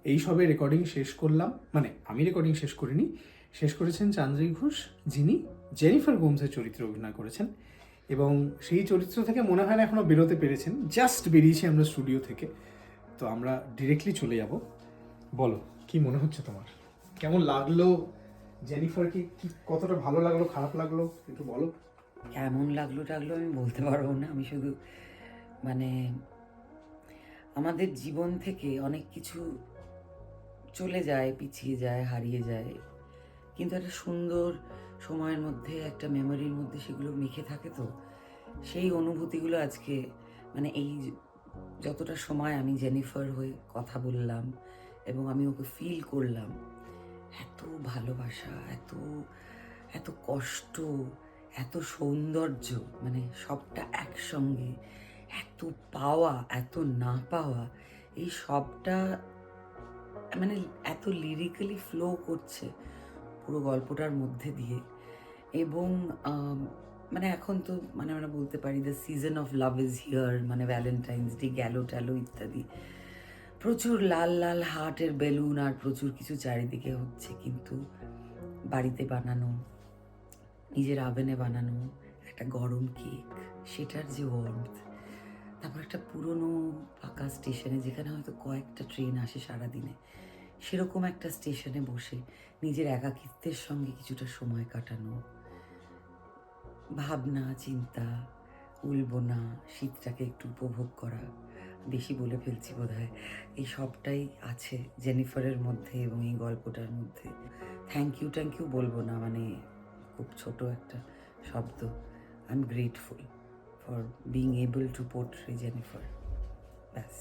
এই সবে রেকর্ডিং শেষ করলাম, মানে আমি রেকর্ডিং শেষ করিনি, শেষ করেছেন চান্দ্রী ঘোষ, যিনি জেনিফার গোমসের চরিত্রে অভিনয় করেছেন। এবং সেই চরিত্র থেকে মনে হয় না এখনও বেরোতে পেরেছেন, জাস্ট বেরিয়েছি আমরা স্টুডিও থেকে, তো আমরা ডিরেক্টলি চলে যাব। বলো কি মনে হচ্ছে তোমার, কেমন লাগলো জেনিফারকে, কি কতটা ভালো লাগলো খারাপ লাগলো একটু বলো। কেমন লাগলো আমি বলতে পারবো না। আমি শুধু মানে আমাদের জীবন থেকে অনেক কিছু চলে যায়, পিছিয়ে যায়, হারিয়ে যায়, কিন্তু একটা সুন্দর সময়ের মধ্যে, একটা মেমোরির মধ্যে সেগুলো মেখে থাকে। তো সেই অনুভূতিগুলো আজকে মানে এই যতটা সময় আমি জেনিফার হয়ে কথা বললাম এবং আমি ওকে ফিল করলাম, এত ভালোবাসা, এত এত কষ্ট, এত সৌন্দর্য, মানে সবটা একসঙ্গে, এত পাওয়া, এত না পাওয়া, এই সবটা মানে এত লিরিক্যালি ফ্লো করছে পুরো গল্পটার মধ্যে দিয়ে। এবং মানে এখন তো মানে আমরা বলতে পারি the season of love is here, মানে ভ্যালেন্টাইন্স ডে গেল টেলো ইত্যাদি, প্রচুর লাল লাল হার্টের বেলুন আর প্রচুর কিছু চারিদিকে হচ্ছে, কিন্তু বাড়িতে বানানো, নিজের আভেনে বানানো একটা গরম কেক, সেটার যে ওয়ার্মথ, তারপর একটা পুরনো ফাঁকা স্টেশনে যেখানে হয়তো কয়েকটা ট্রেন আসে সারাদিনে, সেরকম একটা স্টেশনে বসে নিজের একাকিত্বের সঙ্গে কিছুটা সময় কাটানো, ভাবনা চিন্তা, উলবোনা, শীতটাকে একটু উপভোগ করা, বেশি বলে ফেলছি বোধহয়, এই সবটাই আছে জেনিফারের মধ্যে এবং এই গল্পটার মধ্যে। থ্যাংক ইউ বলবো না, মানে খুব ছোট একটা শব্দ। I am grateful for being able to portray Jennifer, ব্যাস।